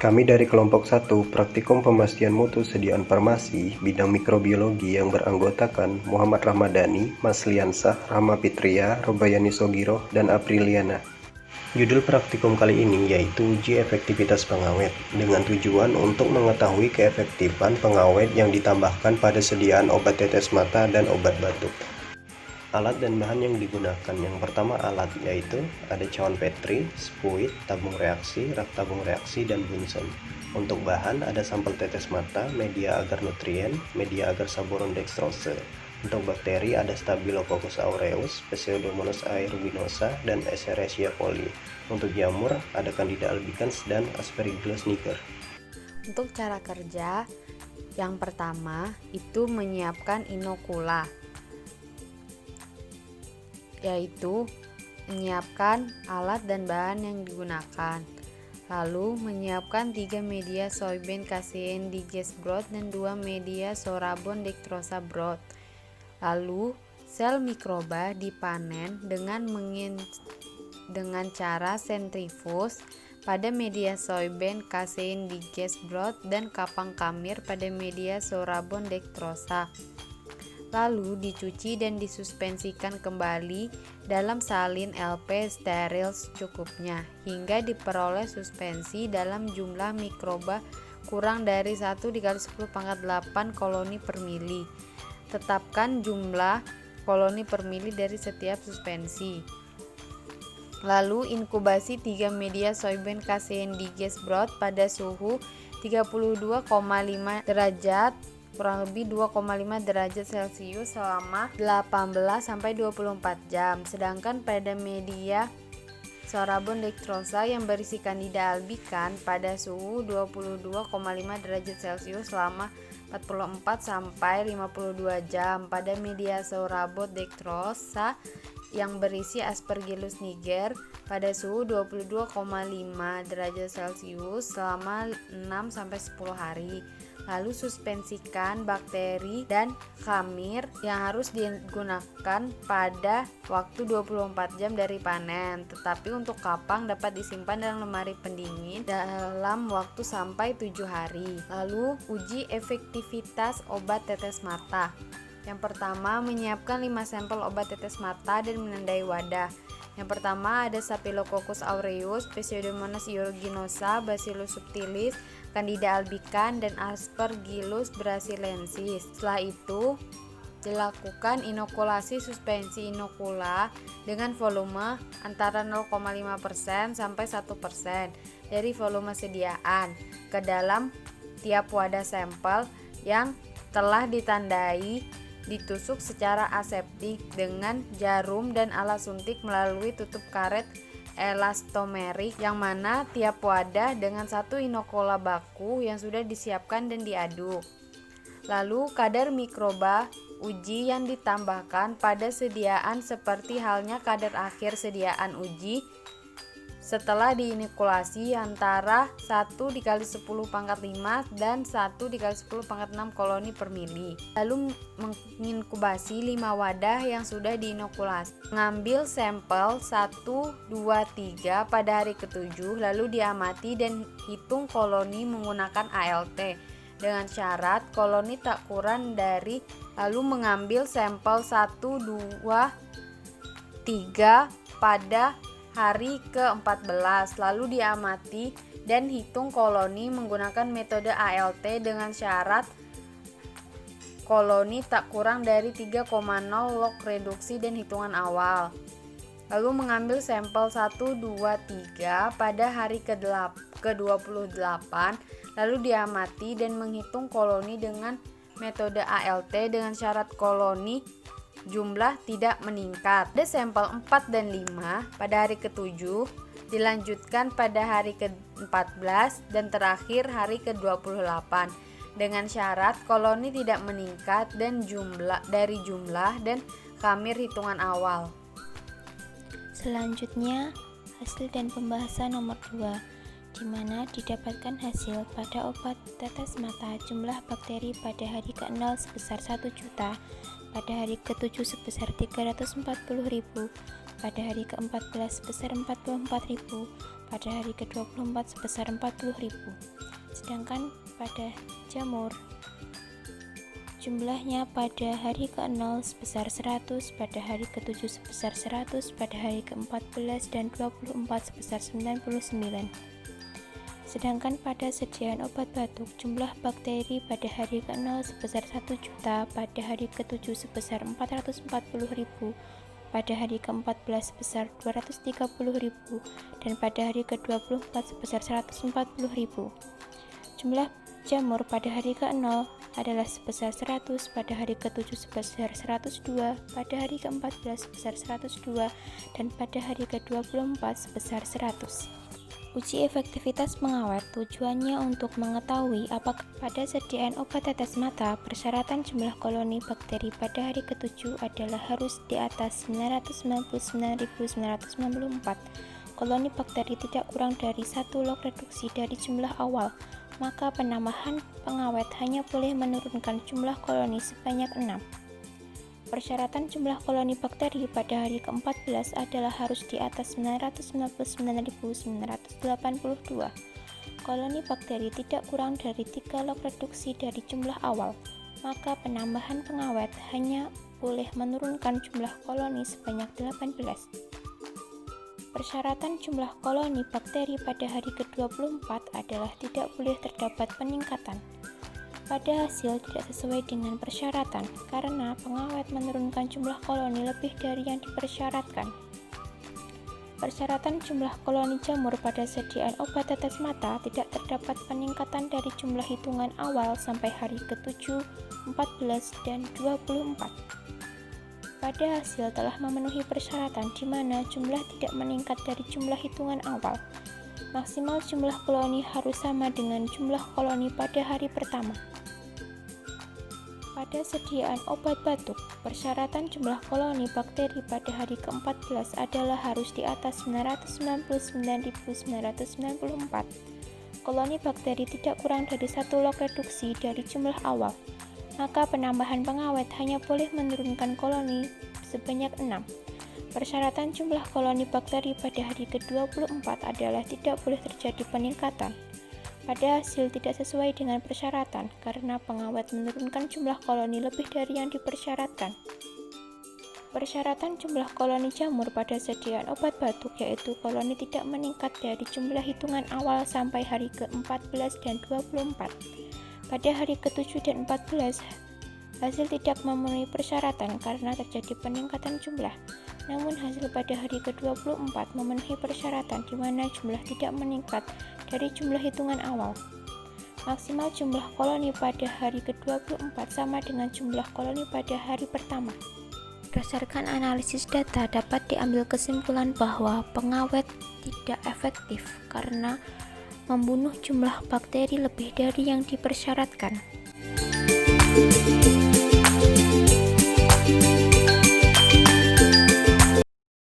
Kami dari kelompok 1 Praktikum Pemastian Mutu Sediaan Farmasi bidang mikrobiologi yang beranggotakan Muhammad Ramadhani, Mas Liansah, Rahma Fitria, Robayani Sogiro, dan Apriliana. Judul praktikum kali ini yaitu uji efektivitas pengawet dengan tujuan untuk mengetahui keefektifan pengawet yang ditambahkan pada sediaan obat tetes mata dan obat batuk. Alat dan bahan yang digunakan, yang pertama alat yaitu ada cawan Petri, spuit, tabung reaksi, rak tabung reaksi, dan Bunsen. Untuk bahan ada sampel tetes mata, media agar nutrien, media agar saboron dextrose. Untuk bakteri ada Staphylococcus aureus, Pseudomonas aeruginosa, dan Escherichia coli. Untuk jamur ada Candida albicans dan Aspergillus niger. Untuk cara kerja, yang pertama itu menyiapkan inokula, yaitu menyiapkan alat dan bahan yang digunakan. Lalu menyiapkan 3 media soybean casein digest broth dan 2 media sorabon dextrosa broth. Lalu sel mikroba dipanen dengan cara sentrifuge pada media soybean casein digest broth dan kapang kamir pada media sorabon dextrosa. Lalu dicuci dan disuspensikan kembali dalam salin LP steril secukupnya hingga diperoleh suspensi dalam jumlah mikroba kurang dari 1/10⁸ koloni per mili. Tetapkan jumlah koloni per mili dari setiap suspensi. Lalu inkubasi 3 media soybean casein digest broth pada suhu 32,5 derajat kurang lebih 2,5 derajat Celcius selama 18-24 jam. Sedangkan pada media sorabon dextrosa yang berisi Candida albicans pada suhu 22,5 derajat Celcius selama 44-52 jam. Pada media sorabon dextrosa yang berisi Aspergillus niger pada suhu 22,5 derajat Celcius selama 6-10 hari. Lalu suspensikan bakteri dan khamir yang harus digunakan pada waktu 24 jam dari panen. Tetapi untuk kapang dapat disimpan dalam lemari pendingin dalam waktu sampai 7 hari. Lalu uji efektivitas obat tetes mata. Yang pertama, menyiapkan 5 sampel obat tetes mata dan menandai wadah. Yang pertama ada Staphylococcus aureus, Pseudomonas aeruginosa, Bacillus subtilis, Candida albicans, dan Aspergillus brasiliensis. Setelah itu dilakukan inokulasi suspensi inokula dengan volume antara 0,5% sampai 1% dari volume sediaan ke dalam tiap wadah sampel yang telah ditandai, ditusuk secara aseptik dengan jarum dan alat suntik melalui tutup karet elastomerik, yang mana tiap wadah dengan 1 inokula baku yang sudah disiapkan dan diaduk. Lalu kadar mikroba uji yang ditambahkan pada sediaan seperti halnya kadar akhir sediaan uji setelah diinokulasi antara 1/10⁵ dan 1/10⁶ koloni per mili. Lalu menginkubasi 5 wadah yang sudah diinokulasi. Mengambil sampel 1, 2, 3 pada hari ke-7, lalu diamati dan hitung koloni menggunakan ALT dengan syarat koloni tak kurang dari. Lalu mengambil sampel 1, 2, 3 pada hari ke-14, lalu diamati dan hitung koloni menggunakan metode ALT dengan syarat koloni tak kurang dari 3,0 log reduksi dan hitungan awal. Lalu mengambil sampel 1, 2, 3 pada hari ke-28, lalu diamati dan menghitung koloni dengan metode ALT dengan syarat koloni jumlah tidak meningkat. Ada sampel 4 dan 5 pada hari ke-7, dilanjutkan pada hari ke-14 dan terakhir hari ke-28 dengan syarat koloni tidak meningkat dan jumlah dan khamir hitungan awal. Selanjutnya, hasil dan pembahasan nomor 2, di mana didapatkan hasil pada obat tetes mata jumlah bakteri pada hari ke-0 sebesar 1 juta, pada hari ke-7 sebesar 340.000, pada hari ke-14 sebesar 44.000, pada hari ke-24 sebesar 40.000. Sedangkan pada jamur jumlahnya pada hari ke-0 sebesar 100, pada hari ke-7 sebesar 100, pada hari ke-14 dan 24 sebesar 99. Sedangkan pada sediaan obat batuk, jumlah bakteri pada hari ke-0 sebesar 1 juta, pada hari ke-7 sebesar 440.000, pada hari ke-14 sebesar 230.000, dan pada hari ke-24 sebesar 140.000. Jumlah jamur pada hari ke-0 adalah sebesar 100, pada hari ke-7 sebesar 102, pada hari ke-14 sebesar 102, dan pada hari ke-24 sebesar 100. Uji efektivitas pengawet tujuannya untuk mengetahui apakah pada sediaan obat tetes mata persyaratan jumlah koloni bakteri pada hari ke-7 adalah harus di atas 999.994 koloni bakteri, tidak kurang dari 1 log reduksi dari jumlah awal, maka penambahan pengawet hanya boleh menurunkan jumlah koloni sebanyak 6. Persyaratan jumlah koloni bakteri pada hari ke-14 adalah harus di atas 999.982 koloni bakteri, tidak kurang dari 3 log reduksi dari jumlah awal, maka penambahan pengawet hanya boleh menurunkan jumlah koloni sebanyak 18. Persyaratan jumlah koloni bakteri pada hari ke-24 adalah tidak boleh terdapat peningkatan pada hasil tidak sesuai dengan persyaratan, karena pengawet menurunkan jumlah koloni lebih dari yang dipersyaratkan. Persyaratan jumlah koloni jamur pada sediaan obat tetes mata tidak terdapat peningkatan dari jumlah hitungan awal sampai hari ke-7, 14, dan 24. Pada hasil telah memenuhi persyaratan di mana jumlah tidak meningkat dari jumlah hitungan awal. Maksimal jumlah koloni harus sama dengan jumlah koloni pada hari pertama. Pada sediaan obat batuk, persyaratan jumlah koloni bakteri pada hari ke-14 adalah harus di atas 999.994 koloni bakteri, tidak kurang dari 1 log reduksi dari jumlah awal, maka penambahan pengawet hanya boleh menurunkan koloni sebanyak 6. Persyaratan jumlah koloni bakteri pada hari ke-24 adalah tidak boleh terjadi peningkatan pada hasil tidak sesuai dengan persyaratan, karena pengawet menurunkan jumlah koloni lebih dari yang dipersyaratkan. Persyaratan jumlah koloni jamur pada sediaan obat batuk yaitu koloni tidak meningkat dari jumlah hitungan awal sampai hari ke-14 dan 24. Pada hari ke-7 dan 14, hasil tidak memenuhi persyaratan karena terjadi peningkatan jumlah. Namun hasil pada hari ke-24 memenuhi persyaratan di mana jumlah tidak meningkat dari jumlah hitungan awal. Maksimal jumlah koloni pada hari ke-24 sama dengan jumlah koloni pada hari pertama. Berdasarkan analisis data dapat diambil kesimpulan bahwa pengawet tidak efektif karena membunuh jumlah bakteri lebih dari yang dipersyaratkan.